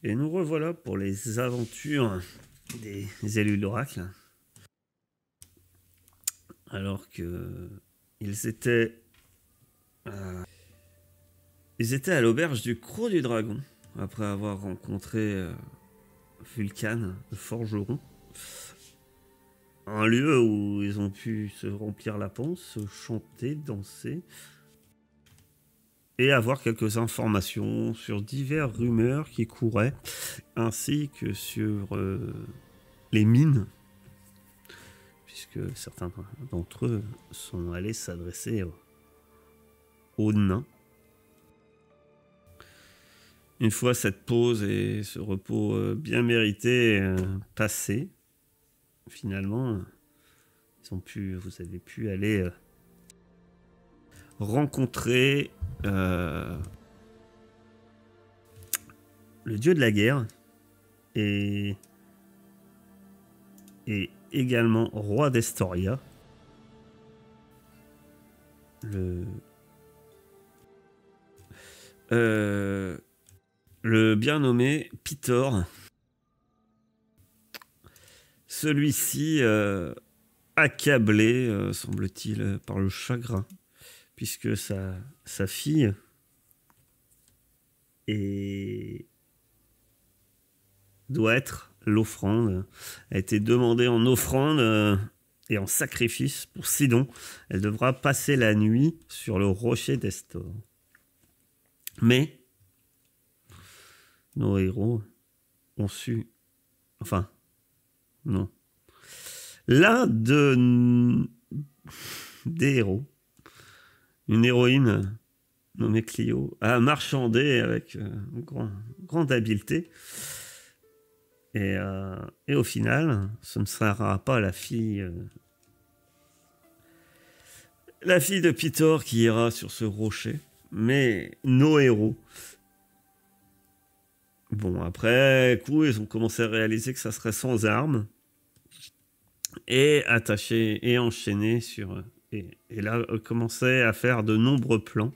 Et nous revoilà pour les aventures des élus d'Oracle. Alors que ils étaient à l'auberge du Croc du Dragon après avoir rencontré Vulcan, le forgeron. Un lieu où ils ont pu se remplir la panse, chanter, danser et avoir quelques informations sur diverses rumeurs qui couraient, ainsi que sur les mines, puisque certains d'entre eux sont allés s'adresser aux nains. Une fois cette pause et ce repos bien mérité passé, finalement, vous avez pu aller rencontrer le dieu de la guerre et également roi d'Estoria, le bien nommé Pitor. Celui-ci accablé, semble-t-il, par le chagrin, puisque sa fille doit être l'offrande, a été demandée en offrande et en sacrifice pour Sidon. Elle devra passer la nuit sur le rocher d'Estor. Mais nos héros ont su... Enfin, non. L'un des héros, une héroïne nommée Clio, a marchandé avec grande habileté. Et au final, ce ne sera pas la fille de Pitor qui ira sur ce rocher, mais nos héros. Bon, après coup, ils ont commencé à réaliser que ça serait sans armes et attachés et enchaînés sur... Et là, commençaient à faire de nombreux plans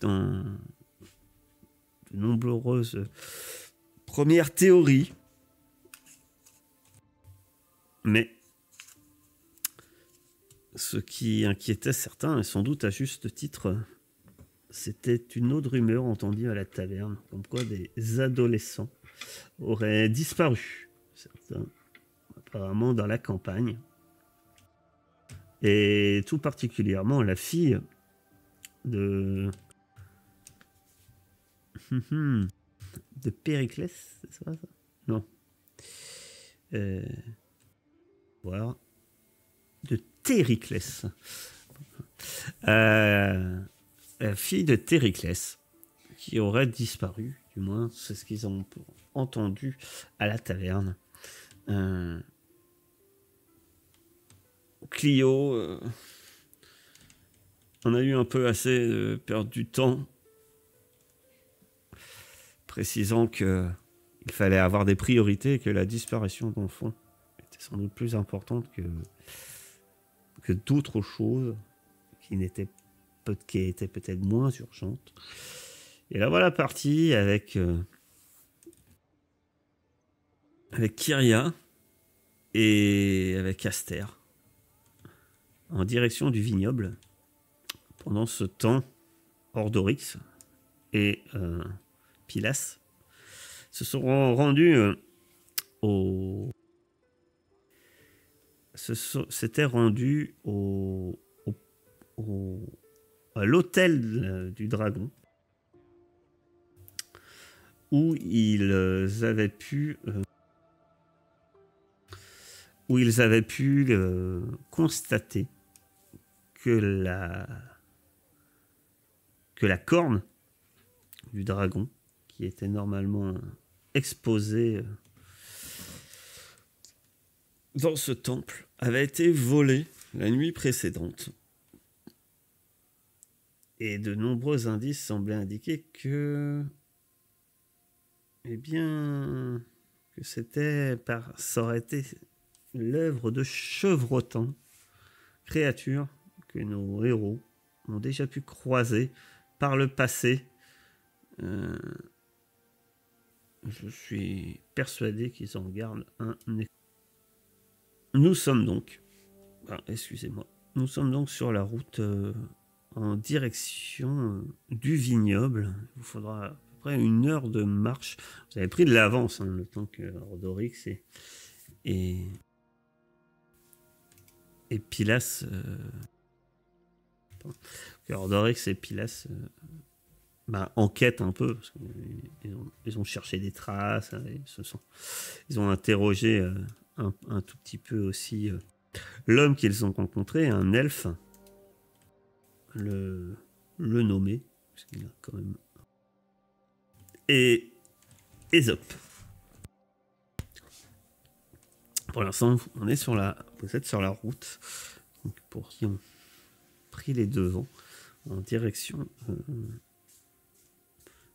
dans de nombreuses premières théories. Mais ce qui inquiétait certains, et sans doute à juste titre, c'était une autre rumeur entendue à la taverne, comme quoi des adolescents auraient disparu. Certains, apparemment dans la campagne. Et tout particulièrement la fille de Périclès, c'est ça? Non. Voir. De Tériclès. La fille de Tériclès qui aurait disparu, du moins c'est ce qu'ils ont entendu à la taverne. Clio on a eu un peu assez de perdre du temps, précisant que il fallait avoir des priorités et que la disparition d'enfants était sans doute plus importante que d'autres choses qui étaient peut-être moins urgentes. Et là voilà parti avec Kyria et avec Aster en direction du vignoble. Pendant ce temps, Ordorix et Pilas se seront rendus s'étaient rendus à l'hôtel du dragon, où ils avaient pu constater que la corne du dragon, qui était normalement exposée dans ce temple, avait été volée la nuit précédente. Et de nombreux indices semblaient indiquer que... que ça aurait été l'œuvre de chevrotants, créatures que nos héros ont déjà pu croiser par le passé Je suis persuadé qu'ils en gardent un. Nous sommes donc... excusez-moi. Nous sommes donc sur la route en direction du vignoble. Il vous faudra à peu près 1 heure de marche. Vous avez pris de l'avance, hein, le temps que Rodorix et Pilas... que Rodorix et Pilas enquêtent un peu. Parce ils ont cherché des traces. Hein, ils ont interrogé un tout petit peu aussi... l'homme qu'ils ont rencontré, un elfe, le nommé, parce qu'il a quand même... Et Ésope. Pour l'instant, vous êtes sur la route, donc pour qui ont pris les devants en direction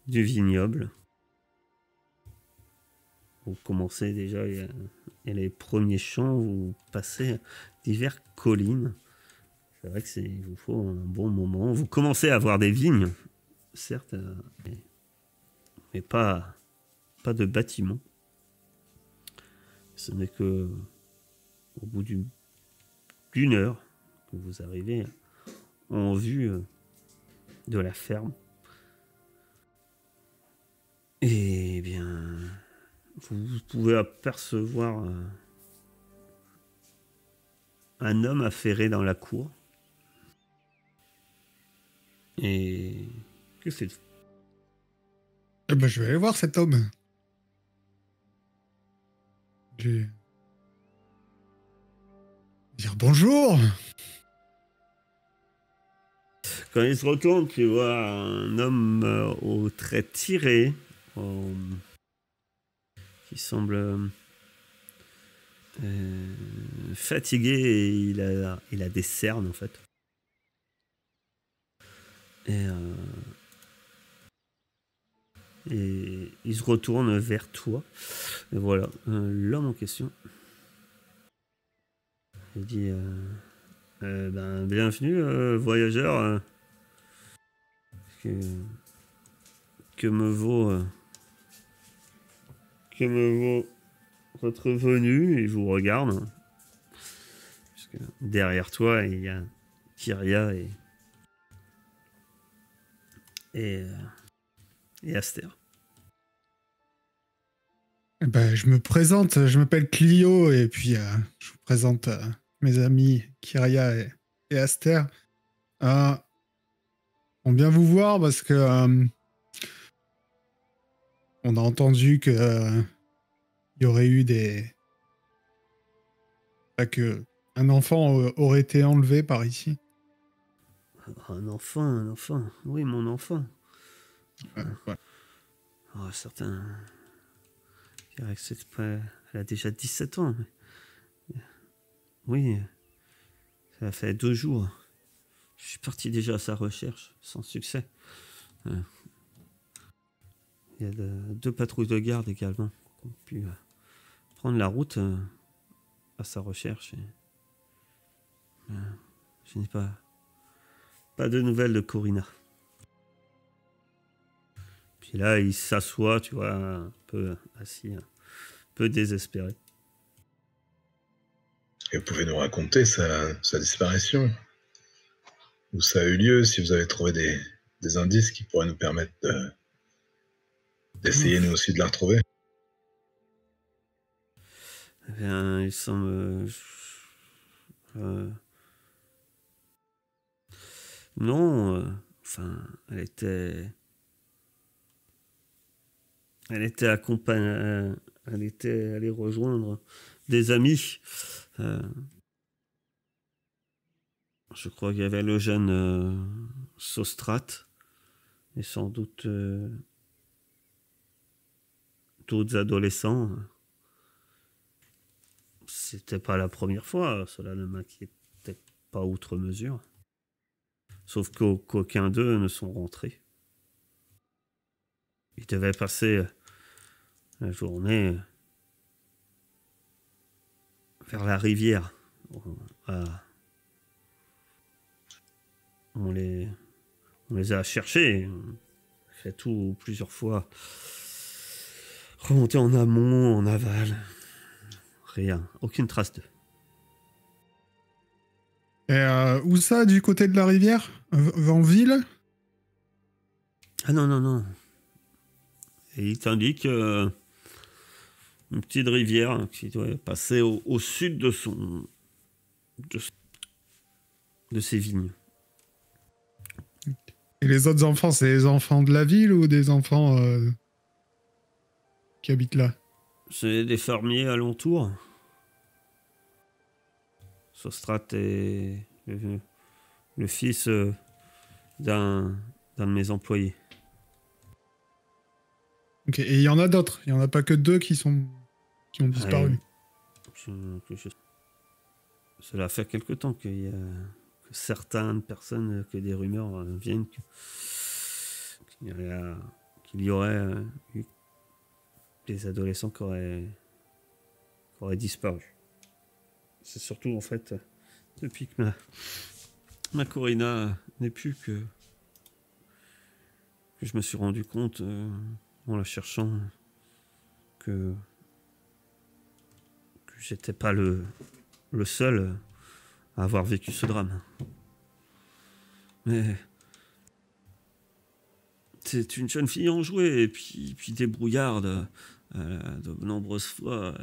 du vignoble. Vous commencez déjà, il y a les premiers champs, vous passez divers collines. C'est vrai que il vous faut un bon moment. Vous commencez à avoir des vignes, certes, mais pas de bâtiments. Ce n'est que au bout d'une heure que vous arrivez en vue de la ferme. Et bien, vous pouvez apercevoir un homme affairé dans la cour. Et que faites-vous? Eh ben, je vais aller voir cet homme. Je vais dire bonjour. Quand il se retourne, tu vois un homme aux traits tirés, qui semble fatigué, et il a des cernes en fait. Et il se retourne vers toi. Et voilà, l'homme en question. Il dit bienvenue, voyageur. Que me vaut votre venue? Et je vous regarde. Parce que derrière toi, il y a Kyria et Aster. Eh ben, je me présente, je m'appelle Clio et puis je vous présente mes amis Kyria et Aster. On vient vous voir parce que on a entendu que il y aurait eu que un enfant aurait été enlevé par ici. Un enfant. Oui, mon enfant. Ouais. Oh, certains. Je dirais que elle a déjà 17 ans. Oui, ça fait 2 jours. Je suis parti déjà à sa recherche, sans succès. Il y a 2 patrouilles de garde également qui ont pu prendre la route à sa recherche. Je n'ai pas de nouvelles de Corina. Puis là, il s'assoit, tu vois, un peu assis, un peu désespéré. Et vous pouvez nous raconter sa disparition? Où ça a eu lieu, si vous avez trouvé des indices qui pourraient nous permettre d'essayer nous aussi de la retrouver? Eh bien, il semble... non, enfin, elle était accompagnée, elle était allée rejoindre des amis. Je crois qu'il y avait le jeune Sostrate et sans doute d'autres adolescents. C'était pas la première fois, cela ne m'inquiétait pas outre mesure. Sauf qu'aucun d'eux ne sont rentrés. Ils devaient passer la journée vers la rivière. On les a cherchés. On fait tout plusieurs fois. Remonter en amont, en aval. Rien. Aucune trace d'eux. Et où ça, du côté de la rivière? En ville? Ah non, non, non. Et il t'indique une petite rivière qui doit passer au sud de de ses vignes. Et les autres enfants, c'est les enfants de la ville ou des enfants qui habitent là? C'est des fermiers alentours. Sostrat est le fils d'un de mes employés. Ok, et il y en a d'autres. Il n'y en a pas que deux qui ont disparu. Cela fait quelque temps qu'il y a que certaines personnes, que des rumeurs viennent qu'il y aurait eu des adolescents qui auraient disparu. C'est surtout en fait depuis que ma Corina n'est plus que je me suis rendu compte en la cherchant que j'étais pas le seul à avoir vécu ce drame. Mais c'est une jeune fille enjouée et puis débrouillarde. De nombreuses fois,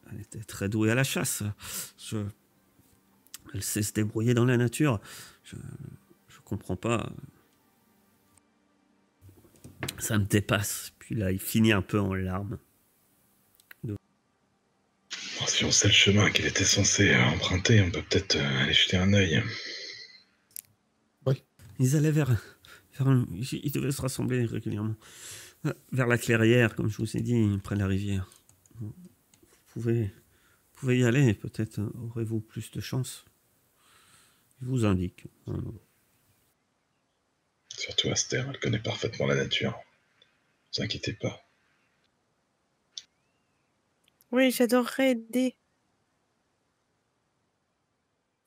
elle était très douée à la chasse. Elle sait se débrouiller dans la nature. Je comprends pas. Ça me dépasse. Puis là, il finit un peu en larmes. Si on sait le chemin qu'il était censé emprunter, on peut peut-être aller jeter un œil. Oui. Ils allaient ils devaient se rassembler régulièrement. Vers la clairière, comme je vous ai dit, près de la rivière. Vous pouvez y aller, peut-être aurez-vous plus de chance. Je vous indique. Surtout Aster, elle connaît parfaitement la nature. Ne vous inquiétez pas. Oui, j'adorerais aider.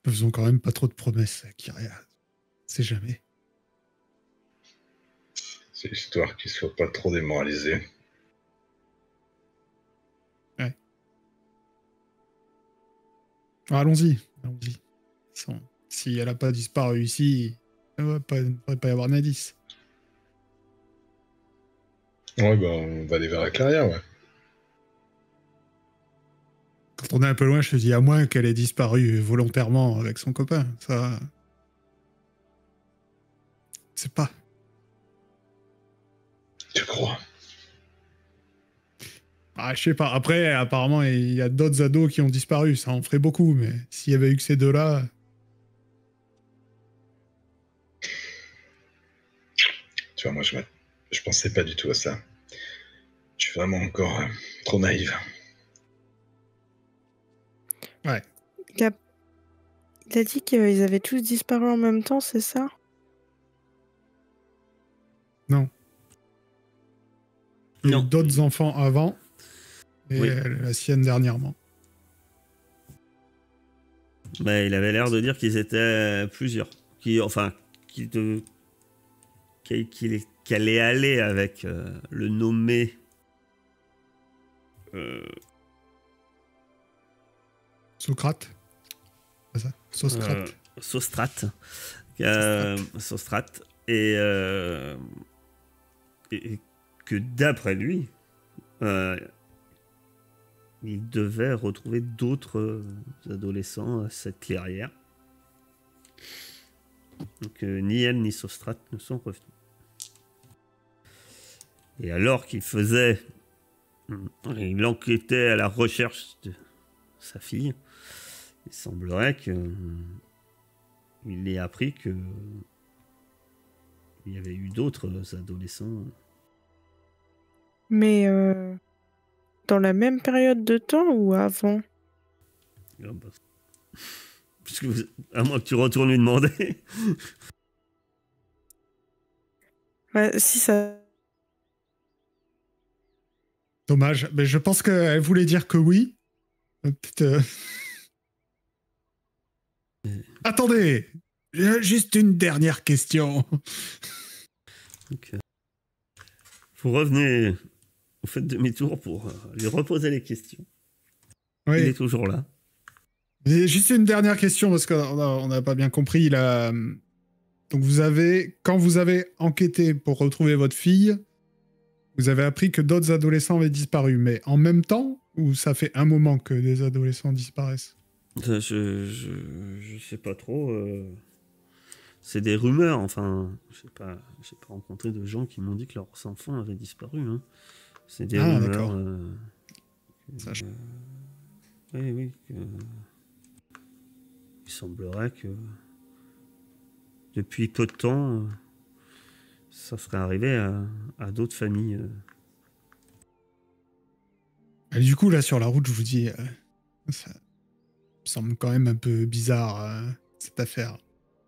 Faisons quand même pas trop de promesses, Kyria. C'est jamais. C'est histoire qu'il soit pas trop démoralisé. Ouais. Allons-y. Si elle a pas disparu ici, il ne devrait pas y avoir d'indice. Ouais, bah on va aller vers la clairière, ouais. Quand on est un peu loin, je te dis à moins qu'elle ait disparu volontairement avec son copain. Ça... C'est pas. Tu crois? Ah, je sais pas. Après, apparemment, il y a d'autres ados qui ont disparu. Ça en ferait beaucoup, mais s'il y avait eu que ces deux-là... Tu vois, moi, je pensais pas du tout à ça. Je suis vraiment encore trop naïf. Ouais. Il a dit qu'ils avaient tous disparu en même temps, c'est ça? Non. Il y a Non. eu d'autres enfants avant, et Oui. la sienne dernièrement. Mais il avait l'air de dire qu'ils étaient plusieurs. Qu'elle allait aller avec le nommé... Socrate. C'est ça? Sostrate. Sostrate. Sostrate. Et que d'après lui, il devait retrouver d'autres adolescents à cette clairière. Donc ni elle ni Sostrate ne sont revenus. Et alors qu'il il enquêtait à la recherche de sa fille, il semblerait il ait appris que il y avait eu d'autres adolescents. Mais dans la même période de temps ou avant? Parce que à moins que tu retournes lui demander. Ouais, si ça... Dommage. Mais je pense qu'elle voulait dire que oui. Peut-être... Attendez! Juste une dernière question. Donc, vous revenez faites demi-tour pour lui reposer les questions. Oui. Il est toujours là. Et juste une dernière question, parce qu'on n'a pas bien compris. Donc, quand vous avez enquêté pour retrouver votre fille, vous avez appris que d'autres adolescents avaient disparu. Mais en même temps, ou ça fait un moment que des adolescents disparaissent? Je sais pas trop. C'est des rumeurs. Enfin, j'ai pas rencontré de gens qui m'ont dit que leurs enfants avaient disparu. Hein. C'est des rumeurs. D'accord. Oui. Il semblerait que depuis peu de temps, ça serait arrivé à d'autres familles. Et du coup, là, sur la route, je vous dis, ça me semble quand même un peu bizarre, cette affaire.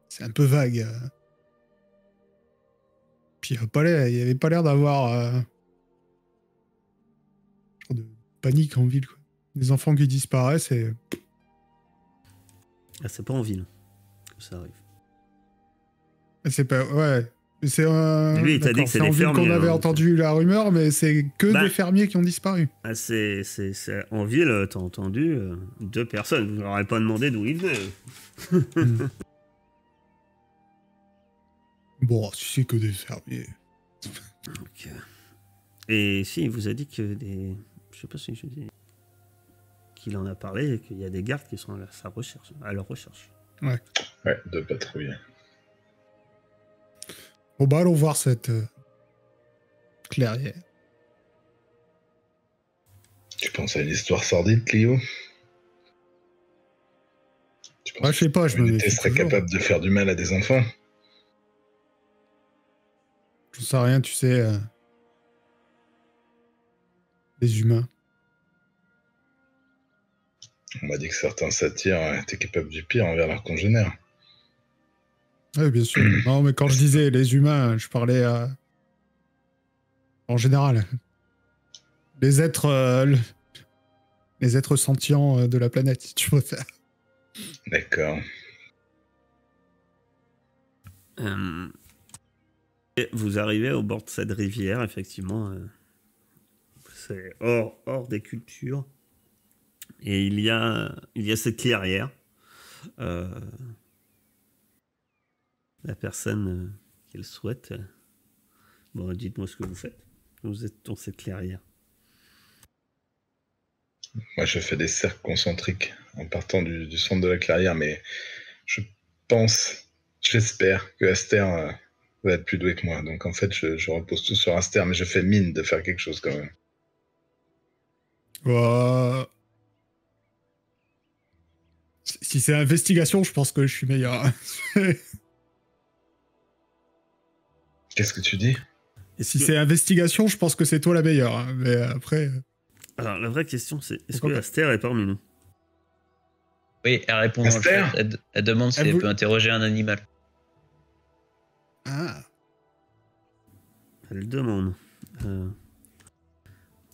C'est un peu vague. Puis il n'y avait pas l'air d'avoir genre de panique en ville, quoi. Des enfants qui disparaissent et... Ah, c'est pas en ville que ça arrive. C'est pas... Ouais. C'est Lui, il t'a dit que c'est des fermiers. qu'on avait hein, entendu la rumeur, mais c'est que des fermiers qui ont disparu. Ah, c'est en ville, t'as entendu 2 personnes. Vous leur avez pas demandé d'où ils venaient. Bon, si c'est que des fermiers. Donc, et si, il vous a dit que des... Je sais pas si je dis... qu'il en a parlé et qu'il y a des gardes qui sont à leur recherche. Ouais. Ouais, 2 patrouilles. Bon, bah, allons voir cette clairière. Tu penses à une histoire sordide, Clio? Tu penses Ouais, je sais pas, je me l'humanité méfie serait toujours. capable de faire du mal à des enfants? Je sais rien, tu sais... les humains. On m'a dit que certains satyres étaient capables du pire envers leurs congénères. Oui, bien sûr. Non, mais quand je disais les humains, je parlais en général. Les êtres sentients de la planète, si tu préfères. D'accord. Et vous arrivez au bord de cette rivière, effectivement. C'est hors des cultures. Et il y a cette clairière. La personne qui le souhaite. Bon, dites-moi ce que vous faites. Vous êtes dans cette clairière. Moi, je fais des cercles concentriques en partant du centre de la clairière, mais j'espère que Aster va être plus doué que moi. Donc, en fait, je repose tout sur Aster, mais je fais mine de faire quelque chose quand même. Si c'est investigation, je pense que je suis meilleur. Qu'est-ce que tu dis? Si c'est investigation, je pense que c'est toi la meilleure. Hein. Mais après... Alors, la vraie question, c'est est-ce Pourquoi que pas Aster est parmi nous? Oui, elle répond. Aster Elle demande si elle peut interroger un animal. Ah. Elle demande.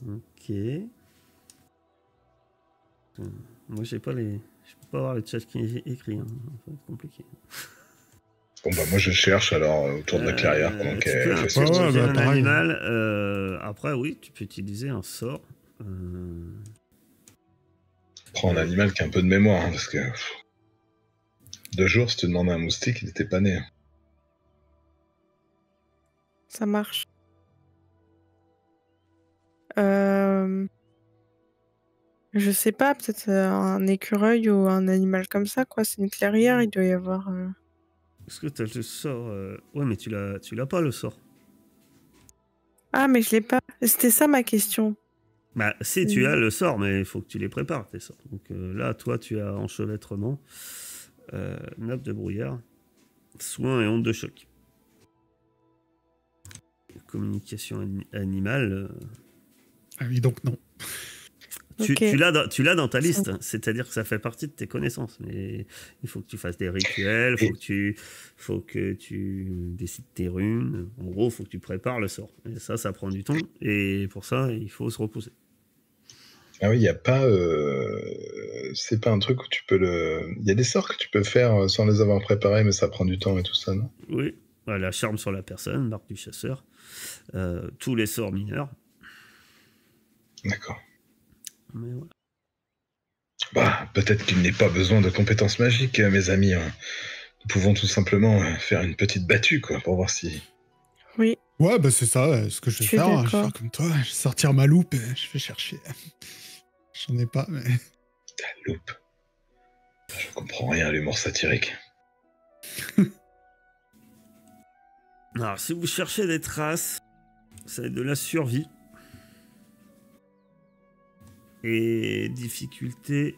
Ok. Moi, j'ai pas les... Je peux pas voir le chat qui est écrit. Hein. Ça va être compliqué. Bon, bah, moi, je cherche alors autour de la clairière pendant Tu qu'elle peux fait son interroger bah, un pareil. animal. Après, oui, tu peux utiliser un sort. Prends un animal qui a un peu de mémoire, hein, parce que 2 jours, si tu demandais un moustique, il était pas né. Ça marche. Je sais pas, peut-être un écureuil ou un animal comme ça, quoi. C'est une clairière, il doit y avoir... Est-ce que tu as le sort Ouais, mais tu l'as pas, le sort. Ah, mais je l'ai pas. C'était ça ma question. Bah, si, tu as le sort, mais il faut que tu les prépares, tes sorts. Donc là, toi, tu as enchevêtrement, nappe de brouillard, soin et onde de choc. Communication animale. Ah oui, donc non. Tu Ok. l'as dans ta liste, c'est-à-dire que ça fait partie de tes connaissances, mais il faut que tu fasses des rituels, faut que tu décides tes runes. En gros, il faut que tu prépares le sort. Et ça prend du temps, et pour ça, il faut se reposer. Ah oui, il n'y a pas... c'est pas un truc où tu peux le... Il y a des sorts que tu peux faire sans les avoir préparés, mais ça prend du temps et tout ça, non? Oui, voilà, charme sur la personne, marque du chasseur, tous les sorts mineurs. D'accord. Mais ouais. Bah, peut-être qu'il n'est pas besoin de compétences magiques, mes amis. Hein. Nous pouvons tout simplement faire une petite battue, quoi, pour voir si... Oui, Ouais, bah c'est ça, ce que je vais je suis faire. Je vais d'accord. faire comme toi, je vais sortir ma loupe et je vais chercher. J'en ai pas, mais... La loupe. Je comprends rien à l'humour satirique. Alors, si vous cherchez des traces, ça va être de la survie. Et difficulté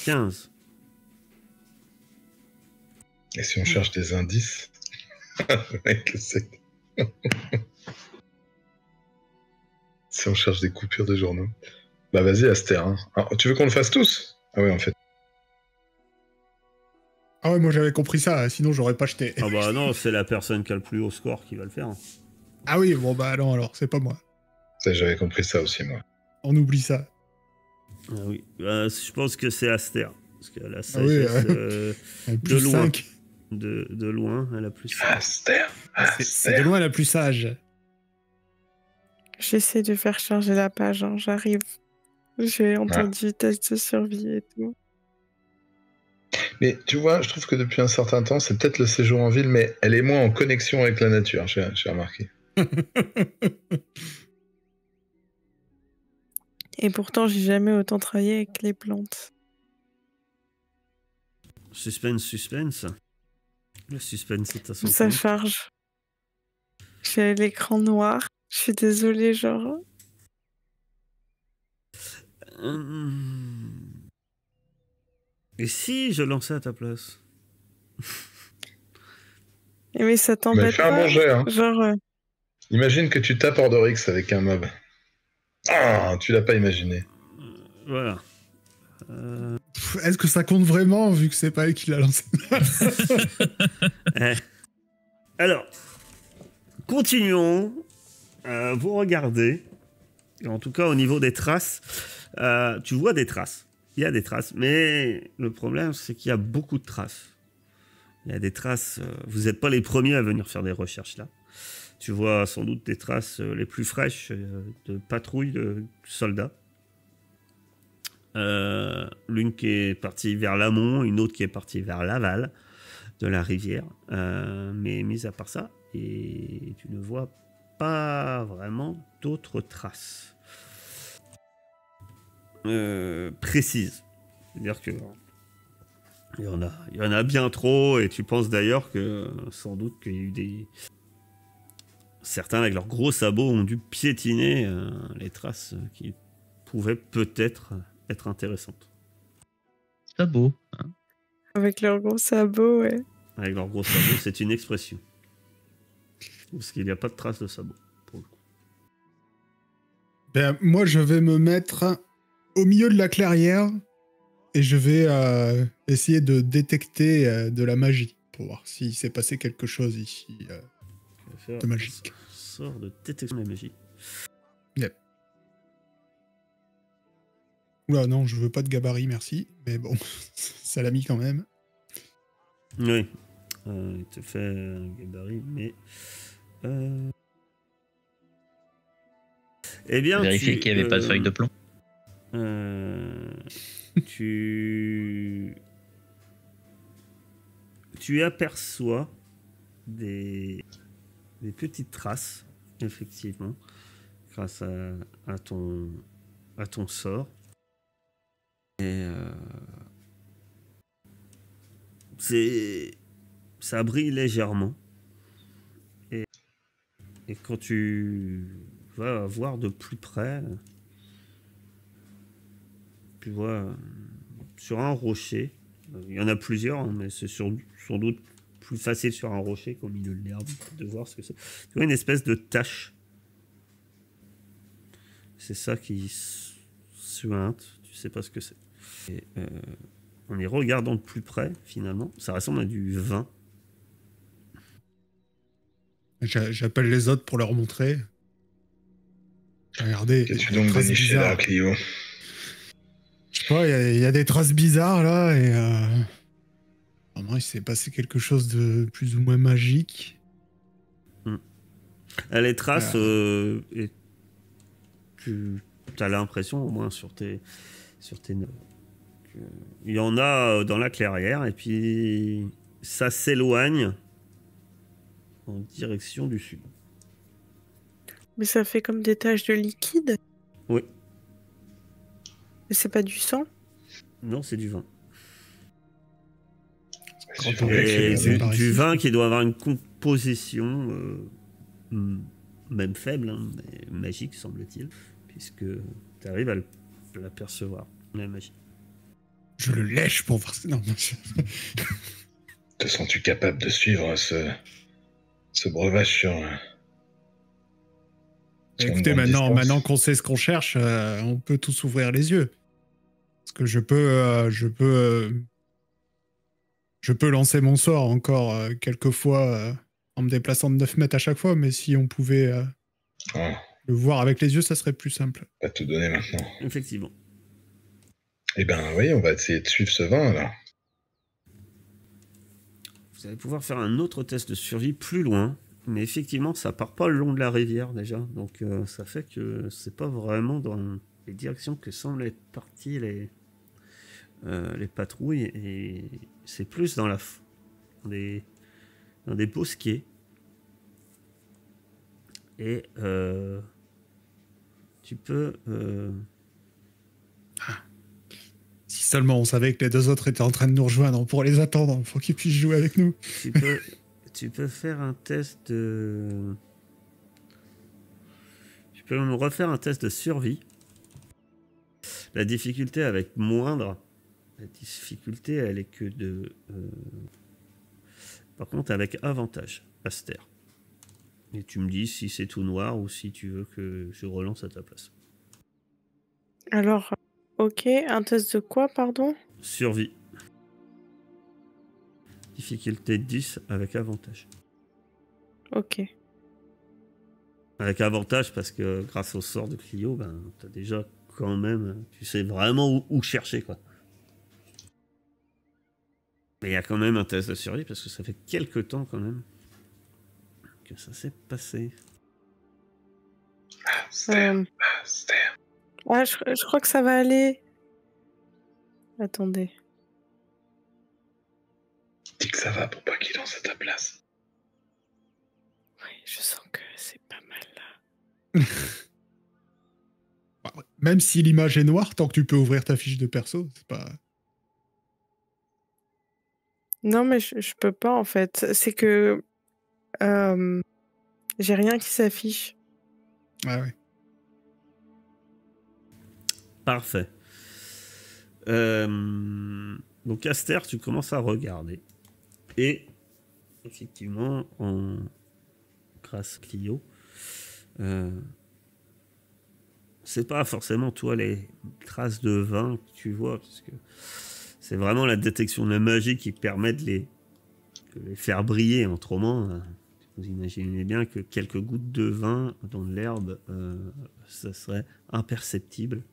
15. Et si on cherche des indices? Le mec, c'est... Si on cherche des coupures de journaux. Bah vas-y, Aster. Hein. Alors, tu veux qu'on le fasse tous? Ah ouais, en fait. Ah ouais, moi j'avais compris ça, sinon j'aurais pas jeté. Ah bah non, c'est la personne qui a le plus haut score qui va le faire. Ah oui, bon bah non alors, c'est pas moi. Ça, j'avais compris ça aussi, moi. On oublie ça. Ah oui, je pense que c'est Aster. Parce qu'elle a la Ah oui, sagesse plus de loin. 5. De loin, elle a plus 5. Aster. C'est de loin la plus sage. J'essaie de faire charger la page, hein, j'arrive. J'ai entendu test de survie et tout. Mais tu vois, je trouve que depuis un certain temps, c'est peut-être le séjour en ville, mais elle est moins en connexion avec la nature, j'ai remarqué. Et pourtant, j'ai jamais autant travaillé avec les plantes. Suspense. Le suspense est à son Ça compte. charge. J'ai l'écran noir. Je suis désolée, genre. Et si je lançais à ta place? Mais ça Mais t'embête fais un pas? bon jet, hein. Genre, Imagine que tu tapes Ordorix avec un mob. Ah, tu l'as pas imaginé. Voilà. Est-ce que ça compte vraiment, vu que c'est pas elle qui l'a lancé? Alors, continuons. Vous regardez. En tout cas, au niveau des traces, tu vois des traces. Il y a des traces, mais le problème, c'est qu'il y a beaucoup de traces. Il y a des traces. Vous n'êtes pas les premiers à venir faire des recherches là. Tu vois sans doute des traces les plus fraîches de patrouilles de soldats. L'une qui est partie vers l'amont, une autre qui est partie vers l'aval de la rivière. Mais mis à part ça, et tu ne vois pas vraiment d'autres traces précises. C'est-à-dire que il y en a bien trop, et tu penses d'ailleurs que sans doute qu'il y a eu des... Certains avec leurs gros sabots ont dû piétiner les traces qui pouvaient peut-être être intéressantes. Sabots. Hein. avec leurs gros sabots, ouais. Avec leurs gros sabots, c'est une expression. Parce qu'il n'y a pas de traces de sabots, pour le coup. Ben, moi, je vais me mettre au milieu de la clairière et je vais essayer de détecter de la magie pour voir s'il s'est passé quelque chose ici de magique. Sort de détection de la magie. Yep. Oula, non, je veux pas de gabarit, merci. Mais bon, ça l'a mis quand même. Oui. Il te fait un gabarit, mais... Eh bien, Vérifier qu'il n'y avait pas de feuille de plomb. Tu aperçois des petites traces, effectivement, grâce à ton sort. Et ça brille légèrement. Et quand tu vas voir de plus près, tu vois sur un rocher, il y en a plusieurs, hein, mais c'est sans doute plus facile sur un rocher qu'au milieu de l'herbe de voir ce que c'est. Tu vois une espèce de tache. C'est ça qui suinte, tu sais pas ce que c'est. Et en y regardant de plus près, finalement, ça ressemble à du vin. J'appelle les autres pour leur montrer. Regardez. Qu'as-tu donc déniché là, Clio? Je sais pas, il y a des traces bizarres là et vraiment il s'est passé quelque chose de plus ou moins magique. Les traces tu as l'impression, au moins sur tes notes, il y en a dans la clairière, et puis ça s'éloigne en direction du sud. Mais ça fait comme des taches de liquide. Oui. Mais c'est pas du sang. Non, c'est du vin. Quand on Et c'est par du ici. vin qui doit avoir une composition même faible, hein, mais magique semble-t-il, puisque tu arrives à l'apercevoir, la magie. Je le lèche pour voir. Non, Te sens-tu capable de suivre ce breuvage sur écoutez, une grande distance maintenant qu'on sait ce qu'on cherche, on peut tous ouvrir les yeux. Parce que je peux lancer mon sort encore quelques fois en me déplaçant de 9 mètres à chaque fois, mais si on pouvait Ah, le voir avec les yeux, ça serait plus simple. pas tout donner maintenant. Effectivement. Eh ben oui, on va essayer de suivre ce vin alors. Vous allez pouvoir faire un autre test de survie plus loin, mais effectivement, ça part pas le long de la rivière déjà, donc ça fait que c'est pas vraiment dans les directions que semblent être parties les patrouilles, et c'est plus dans dans des bosquets. Et tu peux Si seulement on savait que les deux autres étaient en train de nous rejoindre pour les attendre, il faut qu'ils puissent jouer avec nous. tu peux faire un test de... Tu peux me refaire un test de survie. La difficulté avec moindre. La difficulté, elle est que de... Par contre, avec avantage, Aster. Et tu me dis si c'est tout noir ou si tu veux que je relance à ta place. Alors, ok, un test de quoi, pardon? Survie. Difficulté 10 avec avantage. Ok. Avec avantage parce que grâce au sort de Clio, ben, t'as déjà quand même... Tu sais vraiment où chercher, quoi. Mais il y a quand même un test de survie parce que ça fait quelques temps quand même que ça s'est passé. Aster. Ah, je crois que ça va aller. Attendez. Dis que ça va pour pas qu'il lance à ta place. Oui, je sens que c'est pas mal là. Même si l'image est noire, tant que tu peux ouvrir ta fiche de perso, c'est pas... Non, mais je peux pas en fait. C'est que j'ai rien qui s'affiche. Ah ouais. Parfait. Donc Aster, tu commences à regarder. Et effectivement, grâce à Clio, c'est pas forcément toi les traces de vin que tu vois, parce que c'est vraiment la détection de la magie qui permet de les faire briller. Autrement, vous imaginez bien que quelques gouttes de vin dans l'herbe, ça serait imperceptible.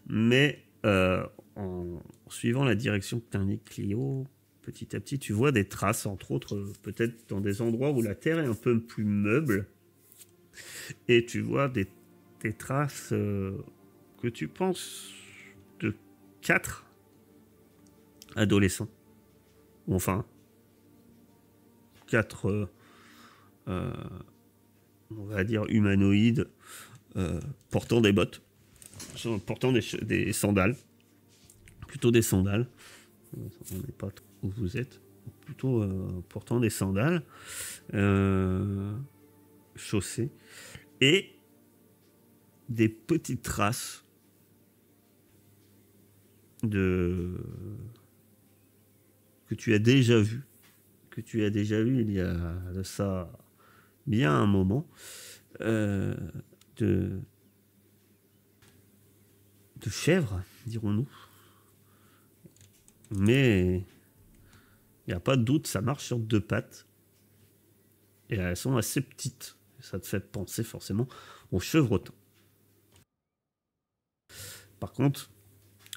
Mais en suivant la direction que t'indique Clio, petit à petit, tu vois des traces, entre autres, peut-être dans des endroits où la terre est un peu plus meuble. Et tu vois des traces que tu penses de 4 adolescents. Enfin, 4, on va dire, humanoïdes portant des bottes, portant des sandales. Plutôt des sandales. On n'est pas trop où vous êtes. Plutôt portant des sandales. Chaussées. Et des petites traces que tu as déjà vues. Que tu as déjà vu il y a de ça bien un moment. De chèvres, dirons-nous. Mais il n'y a pas de doute, ça marche sur 2 pattes. Et elles sont assez petites. Ça te fait penser forcément aux chevrotins. Par contre,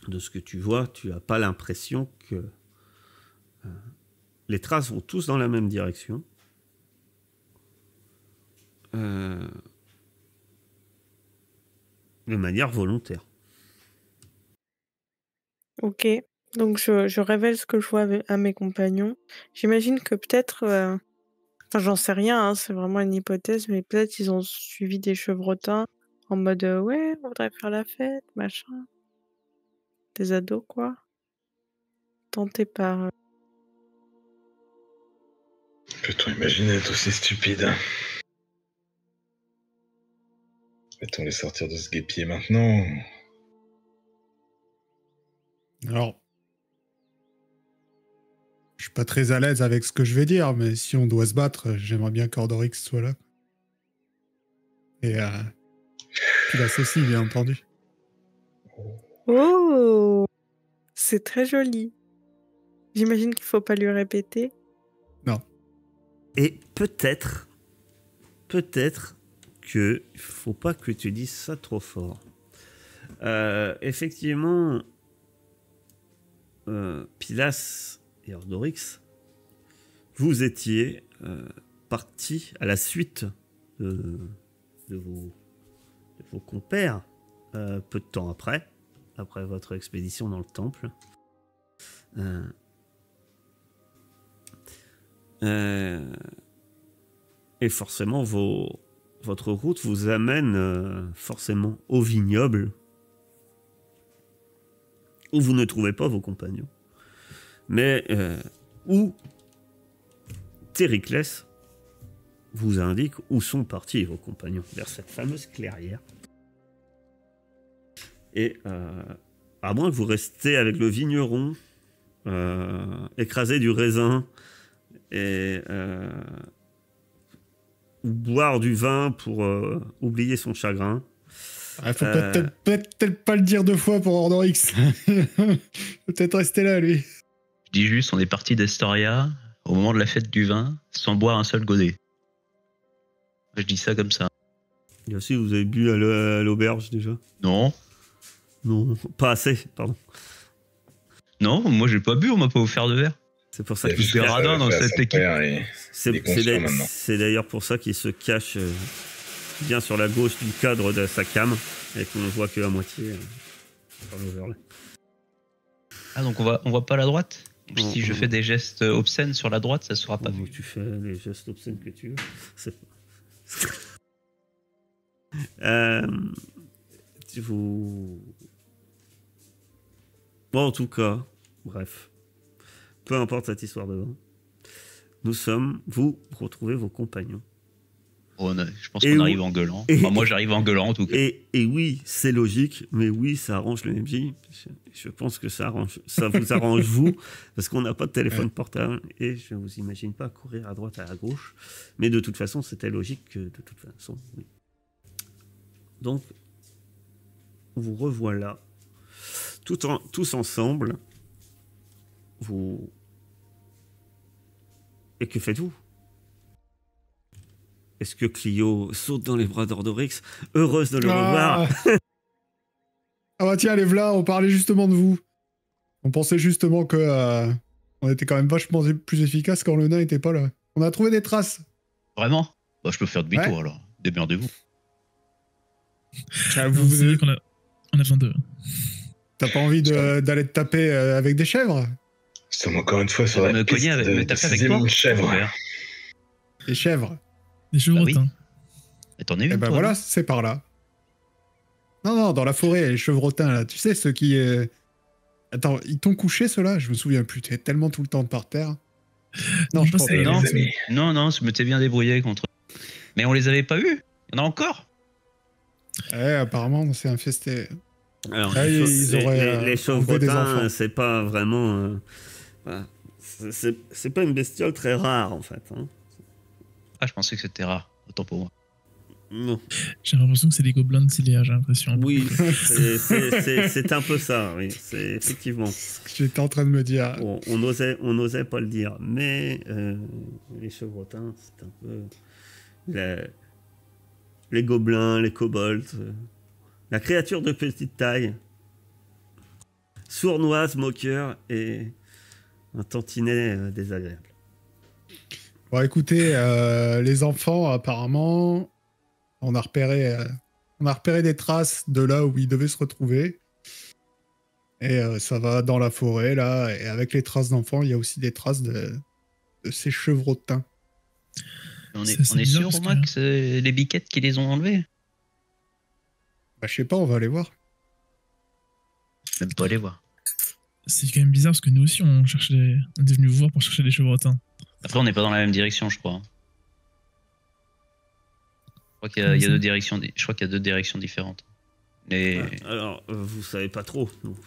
de ce que tu vois, tu n'as pas l'impression que les traces vont tous dans la même direction. de manière volontaire. Ok. Donc je révèle ce que je vois à mes compagnons. J'imagine que peut-être, enfin j'en sais rien, hein, c'est vraiment une hypothèse, mais peut-être ils ont suivi des chevrotins en mode ouais, on voudrait faire la fête, machin. Des ados quoi. Tentés par. Peut-on imaginer être aussi stupide? Va-t-on les sortir de ce guépier maintenant? Alors, je suis pas très à l'aise avec ce que je vais dire, mais si on doit se battre, j'aimerais bien qu'Ordorix soit là. Et Pilas aussi, bien entendu. Oh, c'est très joli. J'imagine qu'il faut pas lui répéter. Non. Et peut-être que faut pas que tu dises ça trop fort. Effectivement, Pilas et Ordorix, vous étiez partis à la suite de vos compères peu de temps après votre expédition dans le temple. Et forcément, votre route vous amène forcément au vignoble où vous ne trouvez pas vos compagnons. Mais où Tériclès vous indique où sont partis vos compagnons, vers cette fameuse clairière. Et à moins que vous restiez avec le vigneron, écraser du raisin et boire du vin pour oublier son chagrin. Il faut peut-être pas le dire 2 fois pour Ordorix. Peut-être rester là, lui. Je dis juste, on est parti d'Estoria au moment de la fête du vin sans boire un seul godet. Je dis ça comme ça. Et aussi, vous avez bu à l'auberge déjà? Non. Non, pas assez, pardon. Non, moi j'ai pas bu, on m'a pas offert de verre. C'est pour ça qu'il se radin dans cette équipe. C'est d'ailleurs pour ça qu'il se cache bien sur la gauche du cadre de sa cam et qu'on ne voit que à moitié par l'overlay. Ah, donc on voit pas la droite? Si je fais des gestes obscènes sur la droite, ça sera pas vu. Tu fais les gestes obscènes que tu veux. Bon, en tout cas, bref. Peu importe cette histoire de vin. Vous retrouvez vos compagnons. Je pense qu'on arrive en gueulant. Enfin, moi, j'arrive en gueulant, en tout cas. Et oui, c'est logique, mais oui, ça arrange le MJ. Je pense que ça vous arrange, vous, parce qu'on n'a pas de téléphone portable, et je ne vous imagine pas courir à droite, à gauche. Mais de toute façon, c'était logique que, de toute façon, oui. Donc, vous revoilà, tous ensemble, Et que faites-vous? Est-ce que Clio saute dans les bras d'Ordorix, heureuse de le revoir? Ah bah tiens, les v'là, on parlait justement de vous. On pensait justement que on était quand même vachement plus efficace quand le nain était pas là. On a trouvé des traces. Vraiment? Bah, je peux faire demi-tour alors. Démerdez-vous. Vous savez qu'on a besoin de... T'as pas envie d'aller te taper avec des chèvres? Nous sommes encore une fois sur la piste de avec chèvre. Les chèvres? Les chevrotins. Bah oui. T'en es une, Et ben toi, voilà, non? c'est par là. Non, dans la forêt, les chevrotins, là. Tu sais, ceux qui... Attends, ils t'ont couché, ceux-là? Je me souviens plus, t'es tellement tout le temps par terre. Non, je pense pas. Non, je m'étais bien débrouillé contre eux. Mais on les avait pas eus. Il y en a encore. Apparemment, on s'est infesté. Alors, les chevrotins, c'est pas vraiment... c'est pas une bestiole très rare, en fait. Hein. Ah, je pensais que c'était rare. Autant pour moi. Non. J'ai l'impression que c'est des gobelins de Ciléa, j'ai l'impression. Oui, c'est un peu ça, oui. C'est effectivement. Ce que j'étais en train de me dire. Bon, on osait pas le dire, mais les chevrotins, c'est un peu les gobelins, les kobolds, la créature de petite taille, sournoise, moqueur et un tantinet désagréable. Bon, écoutez, les enfants, apparemment, on a repéré On a repéré des traces de là où ils devaient se retrouver. Et ça va dans la forêt, là. Et avec les traces d'enfants, il y a aussi des traces de ces chevrotins. On Ça, est, c'est on est bizarre sûr, parce Romain, que- que c'est les biquettes qui les ont enlevés? Bah, je sais pas, on va aller voir. Même pas les voir. C'est quand même bizarre parce que nous aussi, on était venus vous voir pour chercher des chevrotins. Après, on n'est pas dans la même direction, je crois, hein. Je crois qu'il y a, Comment il y a ça deux directions, je crois qu'il y a deux directions différentes. Et Alors, vous savez pas trop, donc,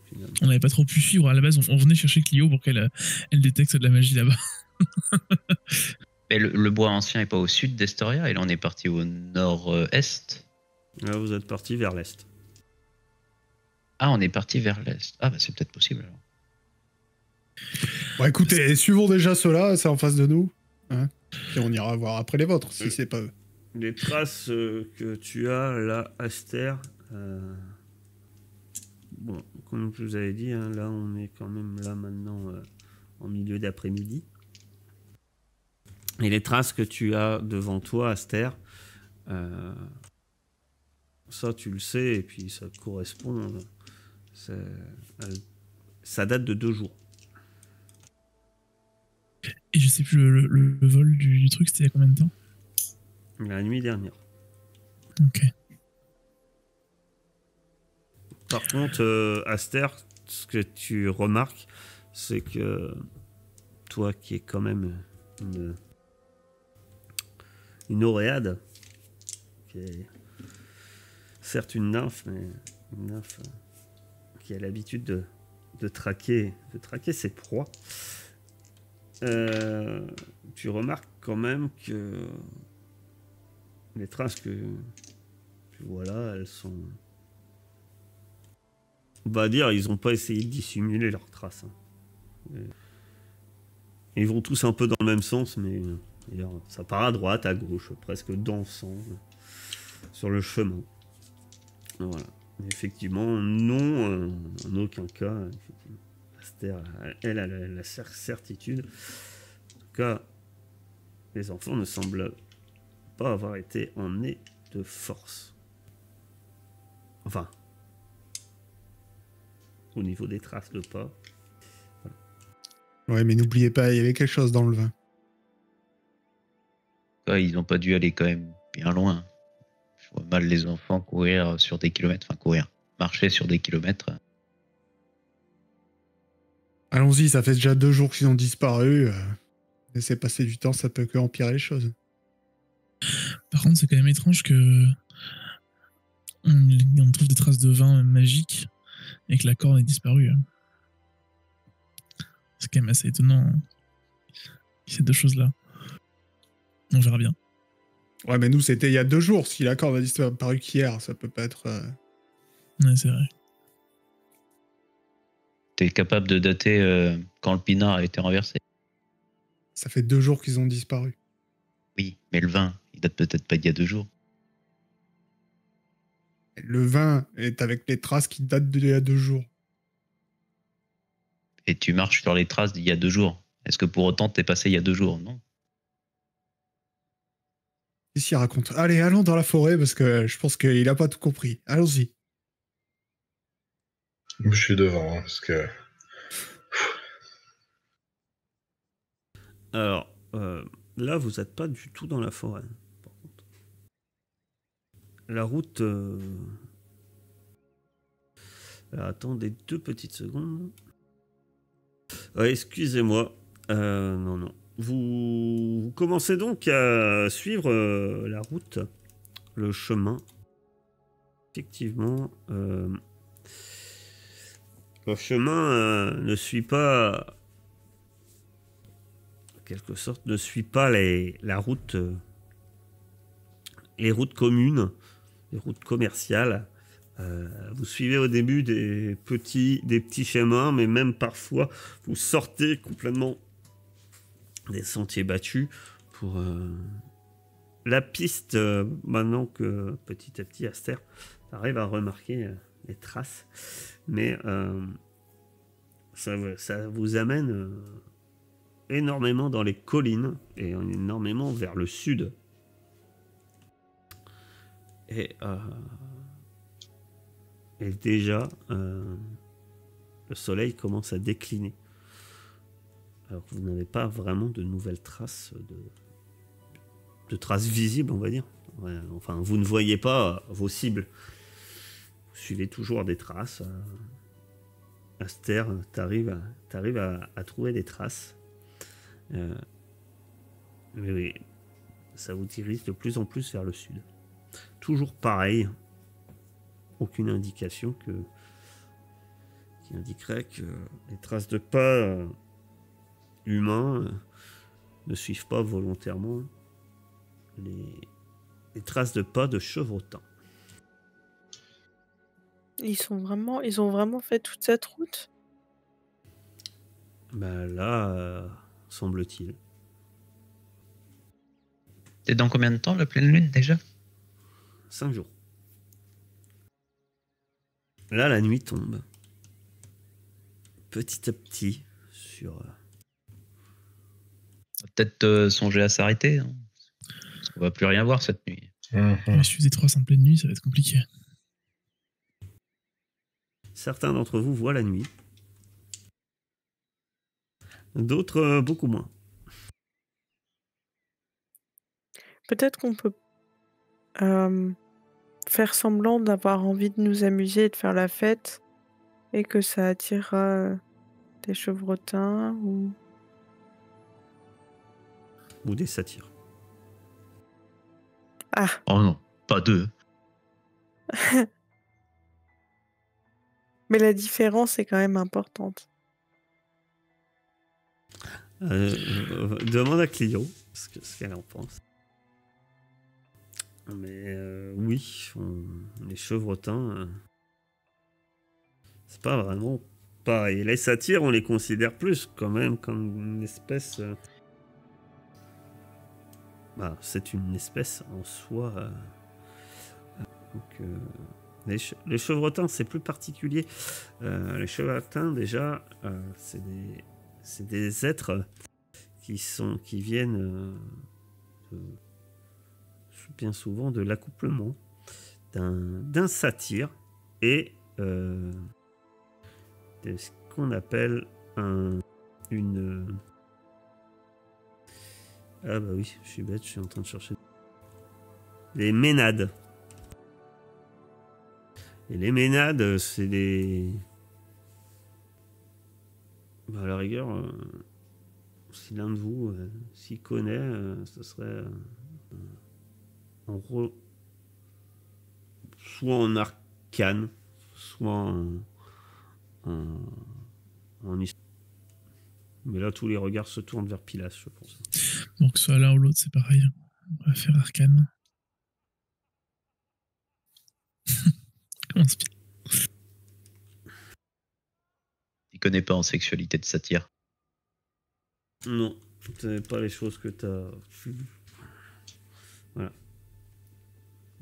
finalement. On n'avait pas trop pu suivre. À la base, on venait chercher Clio pour qu'elle elle détecte de la magie là-bas. mais le bois ancien est pas au sud d'Estoria, et là on est parti au nord-est. Là, vous êtes parti vers l'est. Ah, on est parti vers l'est. Ah, bah c'est peut-être possible alors. Bon, écoutez, suivons déjà ceux-là, c'est en face de nous. Hein, et on ira voir après les vôtres, si c'est pas eux. Les traces que tu as là, Aster, bon, comme je vous avais dit, hein, là on est quand même là maintenant en milieu d'après-midi. Et les traces que tu as devant toi, Aster, ça tu le sais, et puis ça correspond, ça date de 2 jours. Et je sais plus, le vol du truc, c'était il y a combien de temps? La nuit dernière. Ok. Par contre, Aster, ce que tu remarques, c'est que toi qui es quand même une oréade, qui est certes une nymphe, mais une nymphe qui a l'habitude de traquer ses proies, tu remarques quand même que les traces que tu vois là, elles sont... On va dire, ils n'ont pas essayé de dissimuler leurs traces, hein. Ils vont tous un peu dans le même sens, mais ça part à droite, à gauche, presque dansant sur le chemin. Voilà. Effectivement, non, en aucun cas. Aster, elle a la certitude. En tout cas, les enfants ne semblent pas avoir été emmenés de force. Enfin, au niveau des traces de pas. Ouais, mais n'oubliez pas, il y avait quelque chose dans le vin. Ouais, ils n'ont pas dû aller quand même bien loin. Je vois mal les enfants courir sur des kilomètres, enfin courir, marcher sur des kilomètres. Allons-y, ça fait déjà 2 jours qu'ils ont disparu. Laissez passer du temps, ça peut que empirer les choses. Par contre, c'est quand même étrange que on trouve des traces de vin magique et que la corne ait disparu. C'est quand même assez étonnant, ces deux choses-là. On verra bien. Ouais, mais nous, c'était il y a 2 jours. Si la corde a disparu qu'hier, ça peut pas être... Ouais, c'est vrai. T'es capable de dater quand le pinard a été renversé? Ça fait 2 jours qu'ils ont disparu. Oui, mais le vin, il date peut-être pas d'il y a 2 jours. Le vin est avec les traces qui datent d'il y a 2 jours. Et tu marches sur les traces d'il y a 2 jours. Est-ce que pour autant t'es passé il y a 2 jours? Non. Qu'est-ce qu'il raconte? Allez, allons dans la forêt, parce que je pense qu'il a pas tout compris. Allons-y. Je suis devant, hein, parce que... Alors, là, vous n'êtes pas du tout dans la forêt, par contre. La route... Alors, attendez 2 petites secondes. Excusez-moi. Non. Vous commencez donc à suivre la route, le chemin. Effectivement, le chemin ne suit pas... en quelque sorte, ne suit pas la route, les routes communes, les routes commerciales. Vous suivez au début des petits chemins, mais même parfois vous sortez complètement des sentiers battus pour la piste. Maintenant que petit à petit Aster arrive à remarquer les traces, mais ça vous amène énormément dans les collines et énormément vers le sud. Et déjà, le soleil commence à décliner. Alors que vous n'avez pas vraiment de nouvelles traces, de traces visibles, on va dire. Ouais, enfin, vous ne voyez pas vos cibles. Vous suivez toujours des traces. Aster, t'arrives à trouver des traces. Mais oui, ça vous dirige de plus en plus vers le sud. Toujours pareil. Aucune indication qui indiquerait que les traces de pas humains ne suivent pas volontairement les traces de pas de chevrotins. Ils ont vraiment fait toute cette route? Bah là, semble-t-il. C'est dans combien de temps la pleine lune déjà? 5 jours. Là, la nuit tombe. Petit à petit sur... On va peut-être songer à s'arrêter. Hein, parce qu'on va plus rien voir cette nuit. Mais si vous êtes 300 en pleine nuit, ça va être compliqué. Certains d'entre vous voient la nuit. D'autres, beaucoup moins. Peut-être qu'on peut faire semblant d'avoir envie de nous amuser et de faire la fête et que ça attirera des chevrotins ou... Ou des satyres. Ah, Oh non, pas deux. mais la différence est quand même importante. Demande à Clio ce qu'elle en pense. Mais oui, les chevrotins, c'est pas vraiment pareil. Les satyres, on les considère plus quand même comme une espèce... Bah, c'est une espèce en soi. Donc, les chevrotins, c'est plus particulier. Les chevrotins, déjà, c'est des êtres qui viennent bien souvent de l'accouplement d'un satyre et de ce qu'on appelle une... Ah bah oui, je suis bête, je suis en train de chercher. Les ménades. Et les ménades, c'est des... Bah à la rigueur, si l'un de vous s'y connaît, ce serait soit en arcane, soit en histoire. Mais là, tous les regards se tournent vers Pilas, je pense. Donc, soit l'un ou l'autre, c'est pareil. On va faire arcane. Comment se pire? Tu connais pas en sexualité de satyre. Non, c'est pas les choses que t'as... Voilà.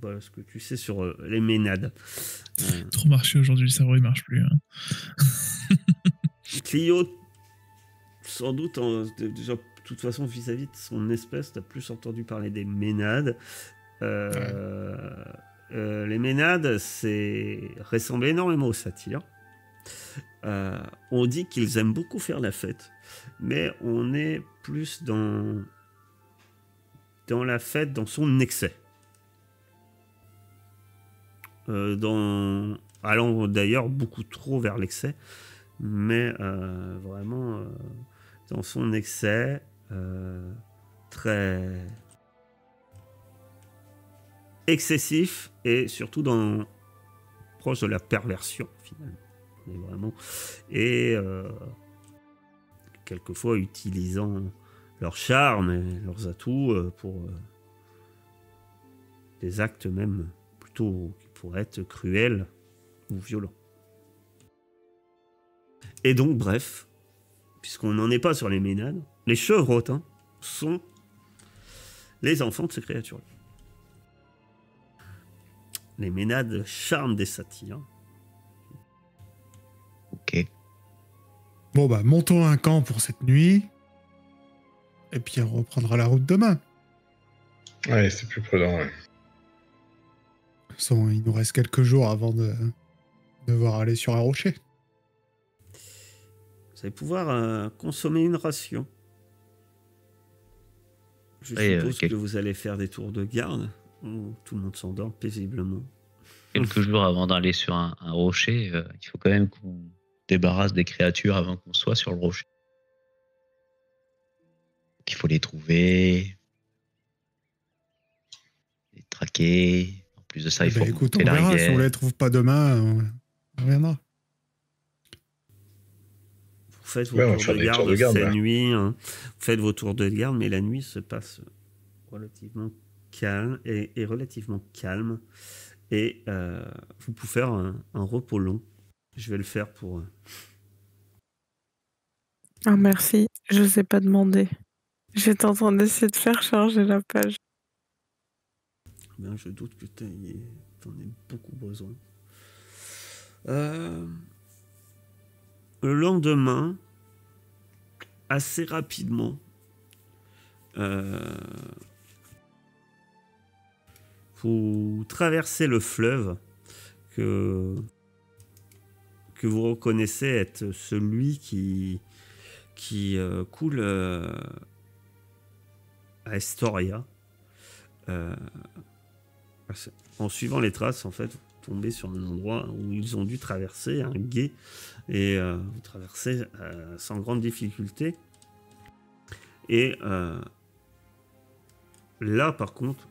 Voilà ce que tu sais sur les ménades. Trop marché aujourd'hui, le cerveau il marche plus. Hein. Clio, sans doute, déjà, de toute façon, vis-à-vis de son espèce, t'as plus entendu parler des ménades. Les ménades, ressemblent énormément aux satyres. On dit qu'ils aiment beaucoup faire la fête, mais on est plus dans la fête, dans son excès. Allant d'ailleurs beaucoup trop vers l'excès, mais vraiment dans son excès très excessif et surtout proche de la perversion finalement. Mais vraiment, et quelquefois utilisant leur charme et leurs atouts pour des actes même plutôt qui pourraient être cruels ou violents. Et donc, bref, puisqu'on n'en est pas sur les ménades, les chevrotins sont les enfants de ces créatures. Les ménades charment des satyres. Ok. Bon, bah, montons un camp pour cette nuit. Et puis, on reprendra la route demain. Ouais, c'est plus prudent, ouais. Il nous reste quelques jours avant de devoir aller sur un rocher. Vous allez pouvoir consommer une ration. Je Ouais, suppose que vous allez faire des tours de garde où tout le monde s'endort paisiblement. Quelques jours avant d'aller sur un rocher, il faut quand même qu'on débarrasse des créatures avant qu'on soit sur le rocher. Donc, il faut les trouver, les traquer. En plus de ça, il faut Écoute, on remonter la verra. Si on rivière. les trouve pas demain, on reviendra. Vous faites vos Ouais, on va tours faire de des garde, tours de garde, c'est là. nuit. Hein. Vous faites vos tours de garde, mais la nuit se passe relativement calme et relativement calme. Et vous pouvez faire un repos long. Je vais le faire pour... Ah, merci. Je sais pas demander. J'étais en train d'essayer de faire charger la page. Bien, je doute que t'en aies beaucoup besoin. Le lendemain, assez rapidement, vous traversez le fleuve que vous reconnaissez être celui qui coule à Estoria. En suivant les traces, en fait, vous tombez sur un endroit où ils ont dû traverser un gué et vous traversez sans grande difficulté. Et là, par contre,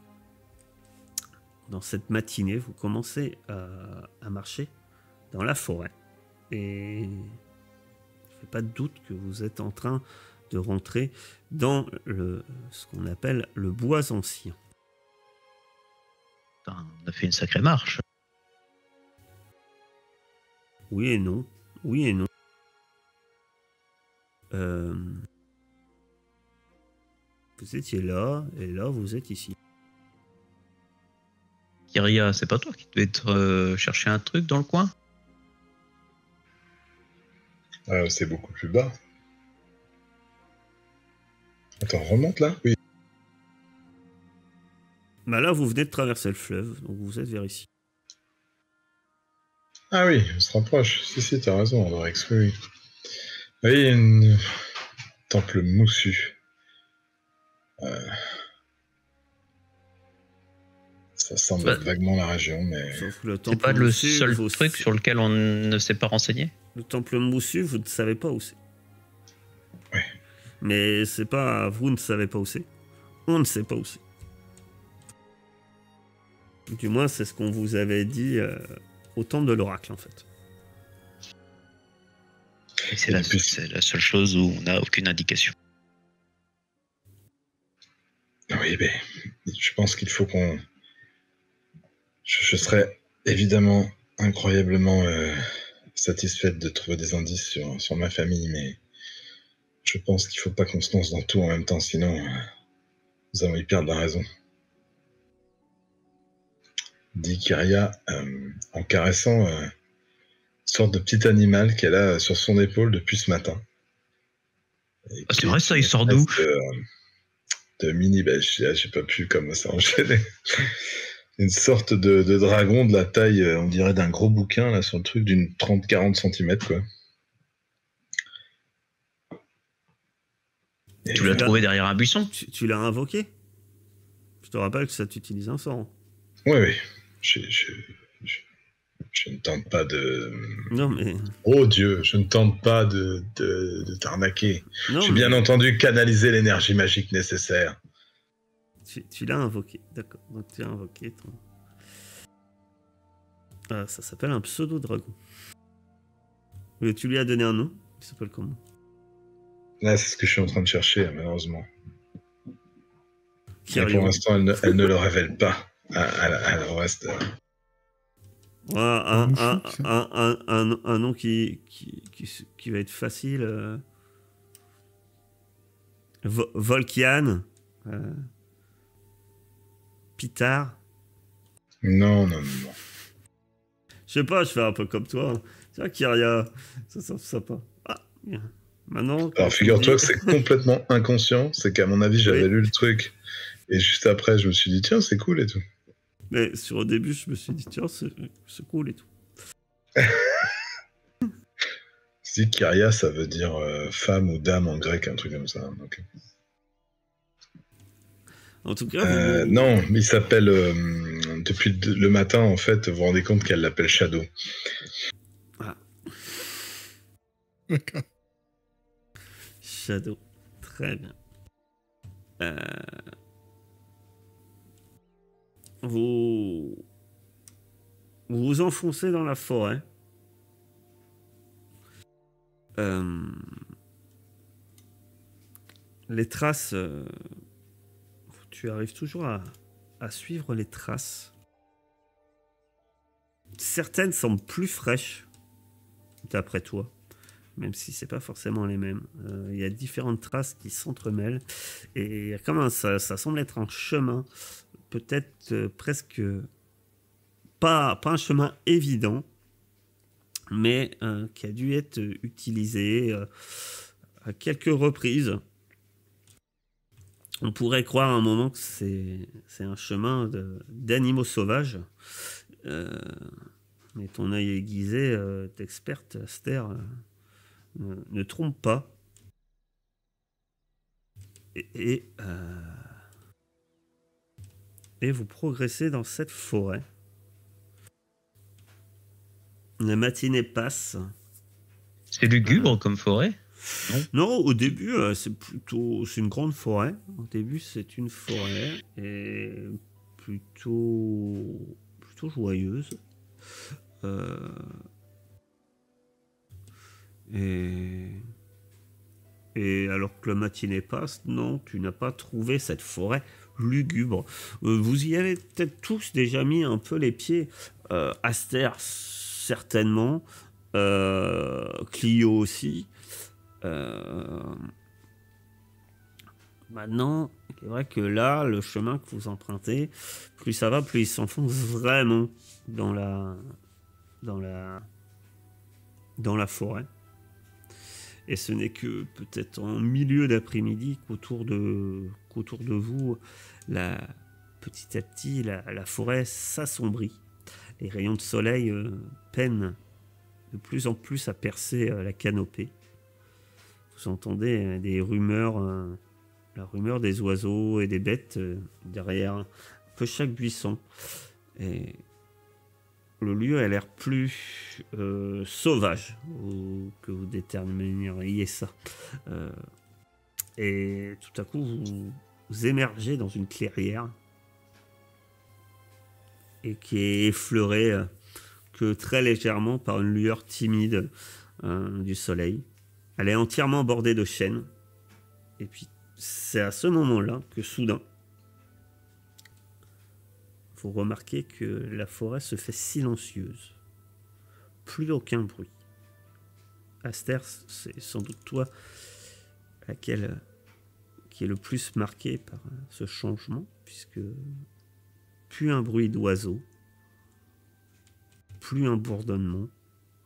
dans cette matinée, vous commencez à marcher dans la forêt. Et il ne fait pas de doute que vous êtes en train de rentrer dans ce qu'on appelle le bois ancien. Putain, on a fait une sacrée marche. Oui et non. Oui et non. Vous étiez là, et là, vous êtes ici. Kyria, c'est pas toi qui devais être chercher un truc dans le coin? C'est beaucoup plus bas. Attends, remonte là? Oui. Bah là, vous venez de traverser le fleuve, donc vous êtes vers ici. Ah oui, on se rapproche. Si, t'as raison, on aurait exclu. Oui, une temple moussu. Ça semble être vaguement la région, mais... Sauf que le C'est temple pas le moussu, seul truc sur lequel on ne s'est pas renseigné? Le temple moussu, vous ne savez pas où c'est. Ouais. Mais c'est pas... Vous ne savez pas où c'est. On ne sait pas où c'est. Du moins, c'est ce qu'on vous avait dit au temple de l'oracle, en fait. Et c'est la seule chose où on n'a aucune indication. Oui, mais je pense qu'il faut qu'on... Je serais évidemment incroyablement satisfaite de trouver des indices sur ma famille, mais je pense qu'il faut pas qu'on se lance dans tout en même temps, sinon nous allons y perdre la raison. Dit Kyria en caressant une sorte de petit animal qu'elle a sur son épaule depuis ce matin. Ah, c'est vrai ça, il sort d'où? De mini, j'ai pas pu comme ça enchaîner. Une sorte de dragon de la taille, on dirait d'un gros bouquin, là, sur le truc d'une 30-40 cm, quoi. Et Tu l'as trouvé derrière un buisson? Tu l'as invoqué? Je te rappelle que ça t'utilise un sort. Oui. Je ne tente pas de... Non, mais... Oh Dieu, je ne tente pas de t'arnaquer. Non, J'ai mais... bien entendu canaliser l'énergie magique nécessaire. Tu l'as invoqué, d'accord. Donc tu as invoqué ton... Ah, ça s'appelle un pseudo-dragon. Mais tu lui as donné un nom? Il s'appelle comment? Là, c'est ce que je suis en train de chercher, malheureusement. Mais Kyria. pour l'instant, elle ne le révèle pas à le reste. Ouais, un nom qui va être facile. Volkian. Pitar. Non. Je sais pas, je fais un peu comme toi. Tiens, Kyria, ça semble sympa. Ah, bien. Maintenant. Alors, figure-toi que c'est complètement inconscient. C'est qu'à mon avis, j'avais Oui. lu le truc. Et juste après, je me suis dit, tiens, c'est cool et tout. Mais sur le début, je me suis dit, tiens, c'est cool et tout. Si Kyria, ça veut dire femme ou dame en grec, un truc comme ça. Donc... En tout cas, non, mais il s'appelle depuis le matin, en fait, vous vous rendez compte qu'elle l'appelle Shadow. Ah, D'accord. Shadow. Très bien. Vous vous enfoncez dans la forêt. Les traces... tu arrives toujours à suivre les traces. Certaines semblent plus fraîches, d'après toi, même si c'est pas forcément les mêmes. Il y a différentes traces qui s'entremêlent et comme ça semble être un chemin, peut-être presque pas un chemin évident, mais qui a dû être utilisé à quelques reprises. On pourrait croire à un moment que c'est un chemin d'animaux sauvages. Mais ton œil aiguisé d'experte, Aster, ne trompe pas. Et vous progressez dans cette forêt. La matinée passe. C'est lugubre comme forêt? Non, au début, c'est une grande forêt. Au début, c'est une forêt et plutôt joyeuse. Et alors que la matinée passe, non, tu n'as pas trouvé cette forêt lugubre. Vous y avez peut-être tous déjà mis un peu les pieds. Aster, certainement. Clio aussi. Maintenant, c'est vrai que là, le chemin que vous empruntez, plus ça va, plus il s'enfonce vraiment dans la forêt. Et ce n'est que peut-être en milieu d'après-midi qu'autour de vous, petit à petit, la forêt s'assombrit. Les rayons de soleil peinent de plus en plus à percer la canopée. Vous entendez des rumeurs, la rumeur des oiseaux et des bêtes derrière un peu chaque buisson. Et le lieu a l'air plus sauvage que vous détermineriez ça. Et tout à coup, vous émergez dans une clairière et qui est effleurée que très légèrement par une lueur timide du soleil. Elle est entièrement bordée de chênes. Et puis, c'est à ce moment-là que soudain, vous remarquez que la forêt se fait silencieuse. Plus aucun bruit. Aster, c'est sans doute toi laquelle qui est le plus marquée par ce changement, puisque plus un bruit d'oiseau, plus un bourdonnement,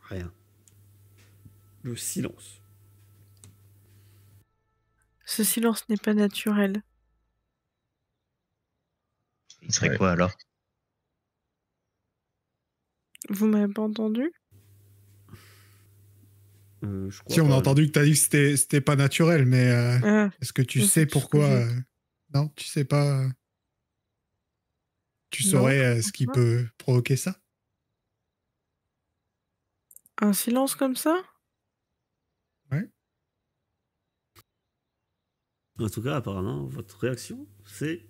rien. Le silence. Ce silence n'est pas naturel. Il serait quoi alors? Vous m'avez pas entendu? Je crois Si, on pas, a entendu que tu as dit que c'était pas naturel, mais est-ce que tu c'est sais tout ce que pourquoi j'ai. Non, tu sais pas. Tu Non, saurais je ce pense qui pas. peut provoquer ça? Un silence comme ça? Ouais. En tout cas, apparemment, votre réaction, c'est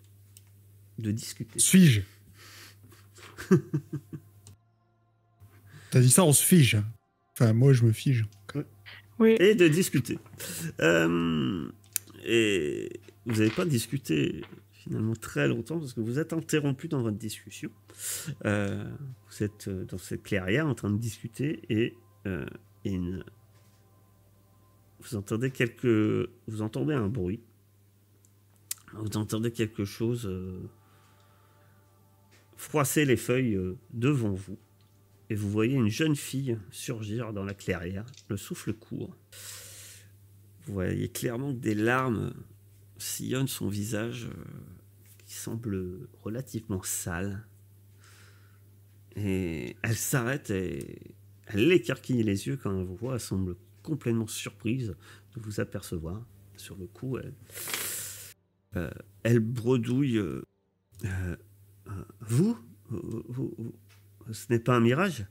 de discuter. Se fige. T'as dit ça, on se fige. Enfin, moi, je me fige. Oui. Et de discuter. Et vous n'avez pas discuté finalement très longtemps parce que vous êtes interrompu dans votre discussion. Vous êtes dans cette clairière en train de discuter et vous entendez un bruit. Vous entendez quelque chose froisser les feuilles devant vous. Et vous voyez une jeune fille surgir dans la clairière, le souffle court. Vous voyez clairement que des larmes sillonnent son visage qui semble relativement sale. Et elle s'arrête et elle écarquille les yeux quand elle vous voit. Elle semble complètement surprise de vous apercevoir. Sur le coup, elle bredouille. Vous, ce n'est pas un mirage?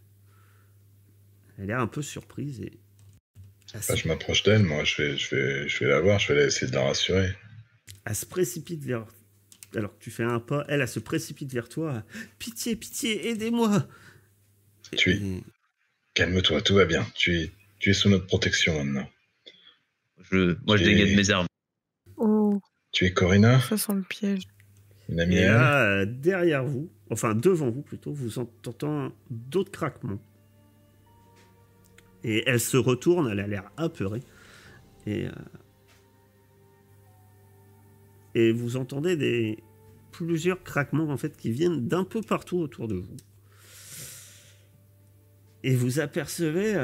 Elle a l'air un peu surprise et... Je m'approche d'elle, moi, je vais la voir, je vais essayer de la rassurer. Elle se précipite vers... Alors que tu fais un pas, elle se précipite vers toi. Pitié, pitié, aidez-moi. Calme-toi, tout va bien. Tu es sous notre protection maintenant. Moi, je dégaine mes armes. Oh, Tu es Corinna? ça sent le piège. Une amie Et à elle? là, derrière vous, enfin devant vous plutôt, vous entendez d'autres craquements. Et elle se retourne, elle a l'air apeurée. Et vous entendez plusieurs craquements en fait qui viennent d'un peu partout autour de vous. Et vous apercevez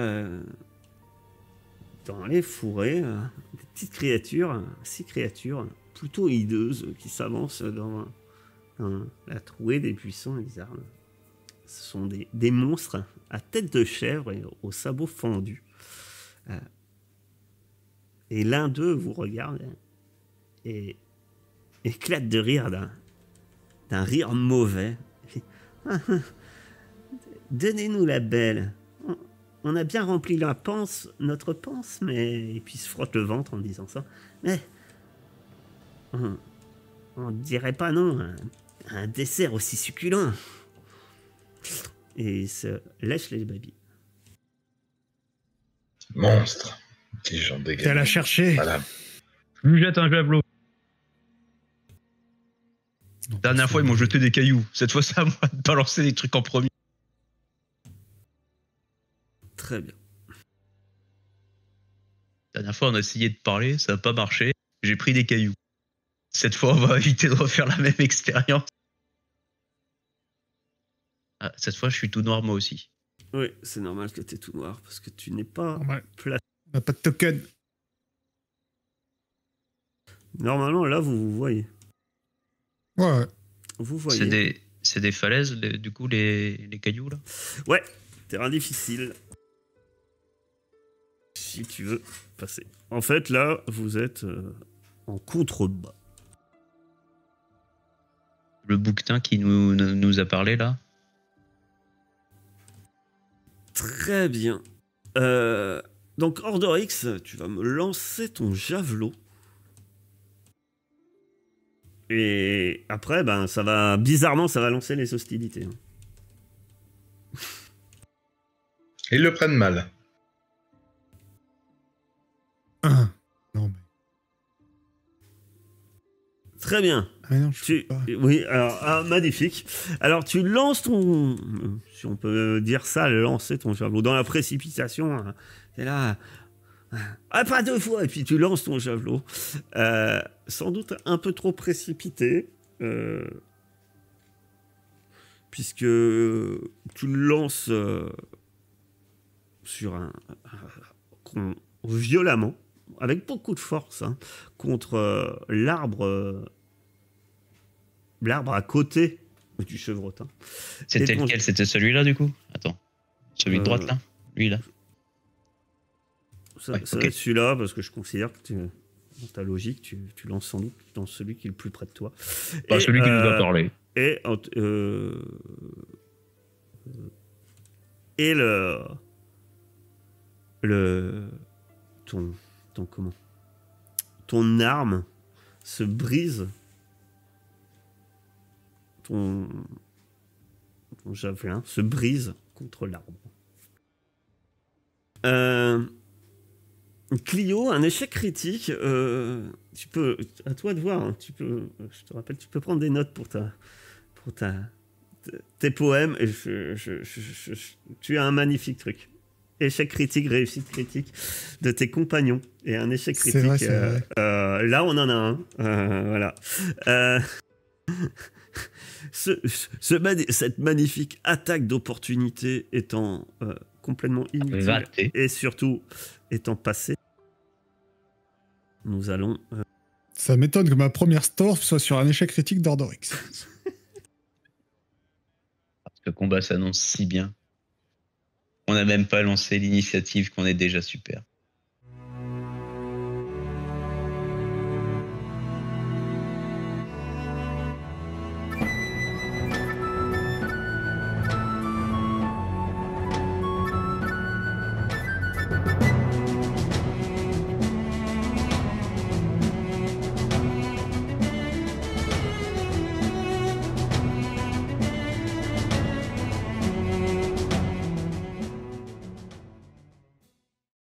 dans les fourrés des petites créatures, 6 créatures plutôt hideuses qui s'avancent dans la trouée des buissons et des arbres. Ce sont des monstres à tête de chèvre et aux sabots fendus. Et l'un d'eux vous regarde et éclate de rire d'un rire mauvais. Donnez-nous la belle. On a bien rempli notre panse, mais... Et puis il se frotte le ventre en disant ça. Mais... On dirait pas non un dessert aussi succulent. Et il se lèche les babys. Monstre, dis-je en dégage. Elle a cherché. Voilà. Je lui jette un javelot. Dernière fois, ils m'ont jeté des cailloux. Cette fois, c'est à moi de balancer des trucs en premier. Très bien. Dernière fois, on a essayé de parler, ça n'a pas marché. J'ai pris des cailloux. Cette fois, on va éviter de refaire la même expérience. Ah, cette fois, je suis tout noir moi aussi. Oui, c'est normal que tu es tout noir, parce que tu n'es pas placé. On n'a pas de token. Normalement, là, vous voyez. Ouais. Vous voyez. C'est des falaises, du coup, les cailloux, là? Ouais, terrain difficile. Si tu veux passer. En fait, là, vous êtes en contrebas. Le bouquetin qui nous a parlé, là? Très bien. Donc, Ordorix, tu vas me lancer ton javelot. Et après, ben, ça va lancer les hostilités. Ils le prennent mal. Non, mais... Très bien. Ah non, je peux pas. Oui, alors, magnifique. Alors, tu lances ton... Si on peut dire ça, lancer ton javelot. Dans la précipitation, t'es là... pas 2 fois. Et puis, tu lances ton javelot. Sans doute un peu trop précipité. Puisque tu le lances sur violemment, avec beaucoup de force, contre l'arbre à côté du chevrotin. C'était lequel? C'était celui-là, du coup? Attends. Celui de droite, là? Lui, là? Ça ouais, va être celui-là, parce que je considère que dans ta logique, tu lances sans doute dans celui qui est le plus près de toi. Pas celui qui nous a parlé. Et ton arme se brise, ton javelin se brise contre l'arbre. Clio, un échec critique. Tu peux, à toi de voir. Je te rappelle, tu peux prendre des notes pour tes poèmes. Et tu as un magnifique truc. Échec critique, réussite critique de tes compagnons et un échec critique. C'est vrai. Là, on en a un. Voilà. Cette magnifique attaque d'opportunité étant complètement inutile et surtout étant passée, nous allons... Ça m'étonne que ma première store soit sur un échec critique d'Ordorix. Ce combat s'annonce si bien. On n'a même pas lancé l'initiative qu'on est déjà super.